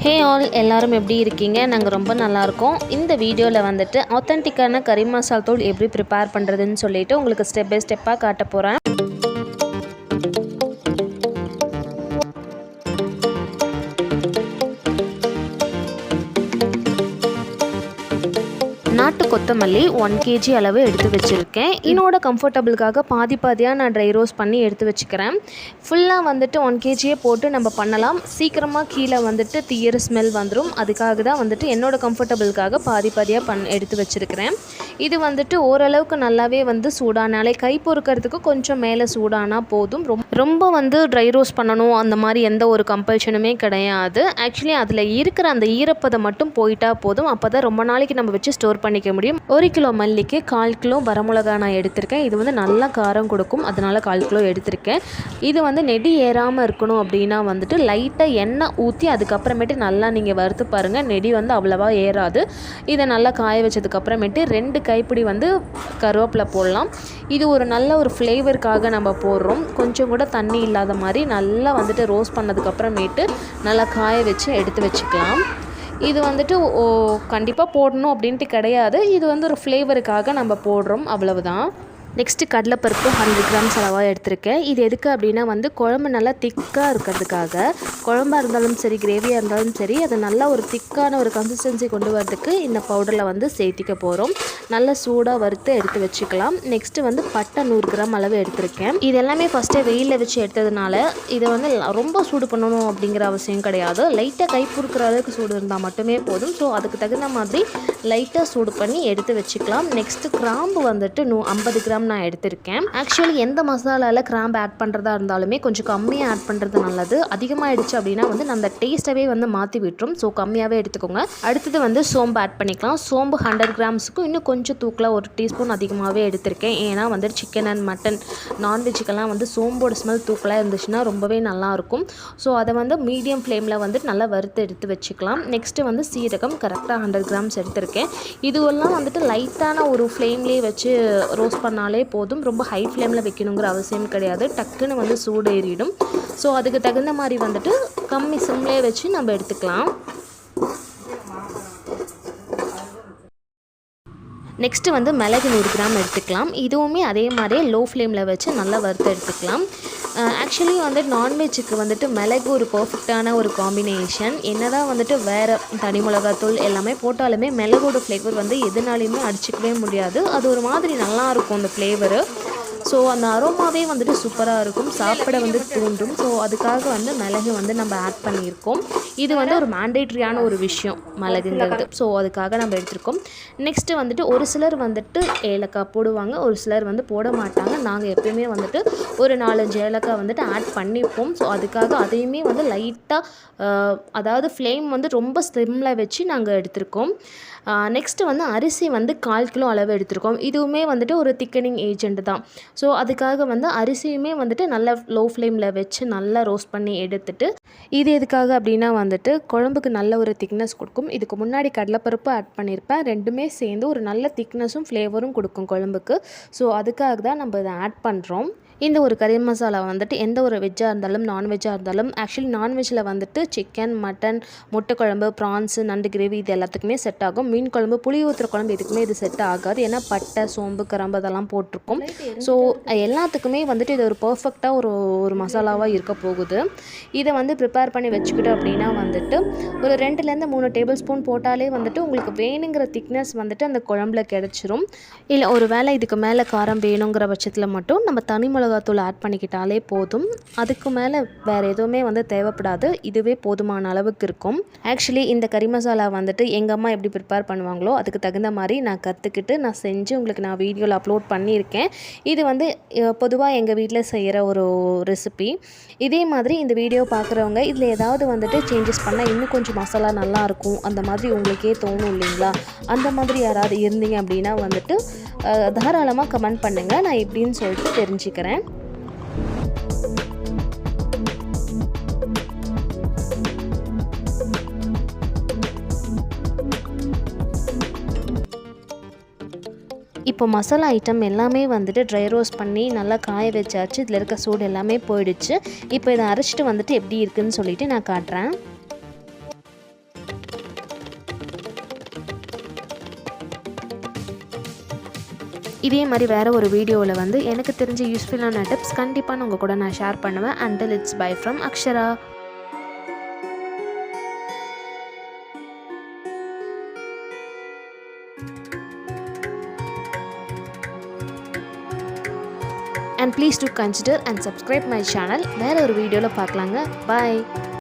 Hey all, எல்லாரும் எப்படி இருக்கீங்க? நாங்கள் ரொம்ப நல்லாயிருக்கோம். இந்த வீடியோவில் வந்துட்டு ஆத்தென்டிக்கான கறி மசால் தூள் எப்படி ப்ரிப்பேர் பண்ணுறதுன்னு சொல்லிட்டு உங்களுக்கு ஸ்டெப் பை ஸ்டெப்பாக காட்ட போகிறேன். நாட்டு கொத்தமல்லி 1 kg அளவு எடுத்து வச்சுருக்கேன். என்னோட கம்ஃபர்டபுளுக்காக பாதியாக நான் ட்ரை ரோஸ்ட் பண்ணி எடுத்து வச்சுக்கிறேன். ஃபுல்லாக வந்துட்டு 1 kg போட்டு நம்ம பண்ணலாம். சீக்கிரமாக கீழே வந்துட்டு தீயிற ஸ்மெல் வந்துடும். அதுக்காக தான் வந்துட்டு என்னோட கம்ஃபர்டபுளுக்காக பாதியாக எடுத்து வச்சுருக்கிறேன். இது வந்துட்டு ஓரளவுக்கு நல்லாவே வந்து சூடானாலே கை பொறுக்கிறதுக்கு கொஞ்சம் மேலே சூடானா போதும். ரொம்ப வந்து ட்ரை ரோஸ்ட் பண்ணணும் அந்த மாதிரி எந்த ஒரு கம்பல்ஷனுமே கிடையாது. ஆக்சுவலி அதில் இருக்கிற அந்த ஈரப்பதம் மட்டும் போயிட்டா போதும். அப்போ தான் ரொம்ப நாளைக்கு நம்ம வச்சு ஸ்டோர் பண்ணிக்க முடியும். 1 கிலோ மல்லிக்கு 1/4 கிலோ வரமிளகா நான் எடுத்திருக்கேன். இது வந்து நல்லா காரம் கொடுக்கும், அதனால 1/4 கிலோ எடுத்திருக்கேன். இது வந்து நெடி ஏறாமல் இருக்கணும் அப்படின்னா வந்துட்டு லைட்டாக எண்ணெய் ஊற்றி அதுக்கப்புறமேட்டு நல்லா நீங்கள் வறுத்து பாருங்கள். நெடி வந்து அவ்வளவா ஏறாது. இதை நல்லா காய வச்சதுக்கப்புறமேட்டு 2 கைப்பிடி வந்து கருவேப்பிலை போடலாம். இது ஒரு நல்ல ஒரு ஃப்ளேவருக்காக நம்ம போடுறோம். கொஞ்சம் கூட தண்ணி இல்லாத மாதிரி நல்லா வந்துட்டு ரோஸ்ட் பண்ணதுக்கப்புறமேட்டு நல்லா காய வச்சு எடுத்து வச்சுக்கலாம். இது வந்துட்டு கண்டிப்பாக போடணும் அப்படின்ட்டு கிடையாது. இது வந்து ஒரு ஃப்ளேவருக்காக நம்ம போடுறோம், அவ்வளவுதான். நெக்ஸ்ட்டு கடலைப்பருப்பு 100 கிராம்ஸ் அளவாக எடுத்திருக்கேன். இது எதுக்கு அப்படின்னா வந்து குழம்பு நல்லா திக்காக இருக்கிறதுக்காக, குழம்பாக இருந்தாலும் சரி கிரேவியாக இருந்தாலும் சரி அதை நல்லா ஒரு திக்கான ஒரு கன்சிஸ்டன்சி கொண்டு வரதுக்கு இந்த பவுடரில் வந்து சேர்த்திக்க போகிறோம். நல்லா சூடாக வறுத்து எடுத்து வச்சுக்கலாம். நெக்ஸ்ட்டு வந்து பட்டை 100 கிராம் அளவு எடுத்திருக்கேன். இது எல்லாமே ஃபஸ்ட்டே வெயிலில் வச்சு எடுத்ததுனால இதை வந்து ரொம்ப சூடு பண்ணணும் அப்படிங்கிற அவசியம் கிடையாது. லைட்டாக கை பொறுக்கிற அளவுக்கு சூடு இருந்தால் மட்டுமே போதும். ஸோ அதுக்கு தகுந்த மாதிரி லைட்டாக சூடு பண்ணி எடுத்து வச்சுக்கலாம். நெக்ஸ்ட்டு கிராம்பு வந்துட்டு 50 கிராம் நான் எடுத்திருக்கேன். ஆக்சுவலி எந்த மசாலாவில் கிராம்பு ஆட் பண்ணுறதா இருந்தாலுமே கொஞ்சம் கம்மியாக ஆட் பண்ணுறது நல்லது. அதிகமாகிடுச்சு அப்படின்னா வந்து அந்த டேஸ்ட்டவே வந்து மாற்றி விட்டுரும். ஸோ கம்மியாகவே எடுத்துக்கோங்க. அடுத்தது வந்து சோம்பு ஆட் பண்ணிக்கலாம். சோம்பு 100 கிராம்ஸுக்கும் இன்னும் கொஞ்சம் தூக்கில் 1 டீஸ்பூன் அதிகமாகவே எடுத்திருக்கேன். ஏன்னா வந்து சிக்கன் அண்ட் மட்டன் நான்வெஜ்ஜுக்கெல்லாம் வந்து சோம்போட ஸ்மெல் தூக்கலாக இருந்துச்சுன்னா ரொம்பவே நல்லாயிருக்கும். ஸோ அதை வந்து மீடியம் ஃப்ளேமில் வந்துட்டு நல்லா வறுத்து எடுத்து வச்சுக்கலாம். நெக்ஸ்ட்டு வந்து சீரகம் கரெக்டாக 100 கிராம்ஸ் எடுத்திருக்கேன். இதுவெல்லாம் வந்துட்டு லைட்டான ஒரு ஃப்ளேம்லேயே வச்சு ரோஸ்ட் பண்ணாலே போதும். ரொம்ப ஹை ஃப்ளேமில் வைக்கணுங்கிற அவசியம் கிடையாது. டக்குன்னு வந்து சூடு ஏறிடும். ஸோ அதுக்கு தகுந்த மாதிரி வந்துட்டு கம்மி சிம்லேயே வச்சு நம்ம எடுத்துக்கலாம். நெக்ஸ்ட்டு வந்து மிளகு 100 கிராம் எடுத்துக்கலாம். இதுவுமே அதே மாதிரியே லோ ஃப்ளேமில் வச்சு நல்லா வறுத்து எடுத்துக்கலாம். ஆக்சுவலி வந்து நான்வெஜ்ஜுக்கு வந்துட்டு மிளகு ஒரு பர்ஃபெக்டான ஒரு காம்பினேஷன். என்னதான் வந்துட்டு வேறு தனி மிளகாத்தூள் எல்லாமே போட்டாலுமே மிளகோட ஃப்ளேவர் வந்து எதுனாலையுமே அடிச்சிக்கவே முடியாது. அது ஒரு மாதிரி நல்லாயிருக்கும் அந்த ஃப்ளேவரு. ஸோ அந்த அரோமாவே வந்துட்டு சூப்பராக இருக்கும், சாப்பிட வந்து தூண்டும். ஸோ அதுக்காக வந்து மிளகு வந்து நம்ம ஆட் பண்ணியிருக்கோம். இது வந்து ஒரு மேண்டேட்ரியான ஒரு விஷயம் மிளகுங்கிறது. ஸோ அதுக்காக நம்ம எடுத்திருக்கோம். நெக்ஸ்ட்டு வந்துட்டு ஒரு சிலர் வந்துட்டு ஏலக்காய் போடுவாங்க, ஒரு சிலர் வந்து போட மாட்டாங்க. நாங்கள் எப்பயுமே வந்துட்டு ஒரு 4-5 ஏலக்காய் வந்துட்டு ஆட் பண்ணிப்போம். ஸோ அதுக்காக அதையுமே வந்து லைட்டாக அதாவது ஃப்ளேம் வந்து ரொம்ப ஸ்லிம்மில் வச்சு நாங்கள் எடுத்திருக்கோம். நெக்ஸ்ட்டு வந்து அரிசி வந்து 1/4 கிலோ அளவு எடுத்திருக்கோம். இதுவுமே வந்துட்டு ஒரு திக்கனிங் ஏஜெண்ட் தான். ஸோ அதுக்காக வந்து அரிசியுமே வந்துட்டு நல்லா லோ ஃப்ளேமில் வச்சு நல்லா ரோஸ்ட் பண்ணி எடுத்துட்டு, இது எதுக்காக அப்படின்னா வந்துட்டு குழம்புக்கு நல்ல ஒரு திக்னஸ் கொடுக்கும். இதுக்கு முன்னாடி கடலைப்பருப்பு ஆட் பண்ணியிருப்பேன். ரெண்டுமே சேர்ந்து ஒரு நல்ல திக்னஸும் ஃப்ளேவரும் கொடுக்கும் குழம்புக்கு. ஸோ அதுக்காக தான் நம்ம இதை ஆட் பண்ணுறோம். இந்த ஒரு கறி மசாலா வந்துட்டு எந்த ஒரு வெஜ்ஜாக இருந்தாலும் நான்வெஜ்ஜாக இருந்தாலும், ஆக்சுவலி நான்வெஜ்ஜில் வந்துட்டு சிக்கன், மட்டன், முட்டை குழம்பு, ப்ரான்ஸு, நண்டு கிரேவி இது எல்லாத்துக்குமே செட் ஆகும். மீன் குழம்பு, புளி ஊற்றுற குழம்பு இதுக்குமே இது செட் ஆகாது. ஏன்னா பட்டை, சோம்பு, கிராம்பு அதெல்லாம் போட்டிருக்கோம். ஸோ எல்லாத்துக்குமே வந்துட்டு இது ஒரு பர்ஃபெக்டாக ஒரு மசாலாவாக இருக்க போகுது. இதை வந்து ப்ரிப்பேர் பண்ணி வச்சுக்கிட்டோம் அப்படின்னா வந்துட்டு ஒரு 2லேருந்து 3 டேபிள் ஸ்பூன் போட்டாலே வந்துட்டு உங்களுக்கு வேணுங்கிற திக்னஸ் வந்துட்டு அந்த குழம்புல கிடச்சிரும். இல்லை ஒரு வேளை இதுக்கு மேலே காரம் வேணுங்கிற பட்சத்தில் மட்டும் நம்ம தனி மிளகாத்தூள் ஆட் பண்ணிக்கிட்டாலே போதும். அதுக்கு மேலே வேறு எதுவுமே வந்து தேவைப்படாது. இதுவே போதுமான அளவுக்கு இருக்கும். ஆக்சுவலி இந்த கறி மசாலா வந்துட்டு எங்கள் அம்மா எப்படி ப்ரிப்பேர் பண்ணுவாங்களோ அதுக்கு தகுந்த மாதிரி நான் கற்றுக்கிட்டு நான் செஞ்சு உங்களுக்கு நான் வீடியோவில் அப்லோட் பண்ணியிருக்கேன். இது வந்து பொதுவாக எங்கள் வீட்டில் செய்கிற ஒரு ரெசிபி. இதே மாதிரி இந்த வீடியோ பார்க்குறவங்க இதில் ஏதாவது வந்துட்டு சேஞ்சஸ் பண்ணால் இன்னும் கொஞ்சம் மசாலா நல்லாயிருக்கும் அந்த மாதிரி உங்களுக்கே தோணும் இல்லைங்களா? அந்த மாதிரி யாராவது இருந்தீங்க அப்படின்னா வந்துட்டு தாராளமாக கமெண்ட் பண்ணுங்கள். நான் எப்படின்னு சொல்லிட்டு தெரிஞ்சுக்கிறேன். இப்போ மசாலா ஐட்டம் எல்லாமே வந்துட்டு ட்ரை ரோஸ்ட் பண்ணி நல்லா காய வச்சாச்சு. இதில் இருக்க சூடு எல்லாமே போயிடுச்சு. இப்போ இதை அரைச்சிட்டு வந்துட்டு எப்படி இருக்குதுன்னு சொல்லிட்டு நான் காட்டுறேன். இதே மாதிரி வேறு ஒரு வீடியோவில் வந்து எனக்கு தெரிஞ்ச யூஸ்ஃபுல்லான டிப்ஸ் கண்டிப்பாக நான் உங்கள் கூட நான் ஷேர் பண்ணுவேன். Until it's by from Akshara. And please do consider and subscribe my channel. வேறு ஒரு வீடியோவில் பார்க்கலாங்க. Bye.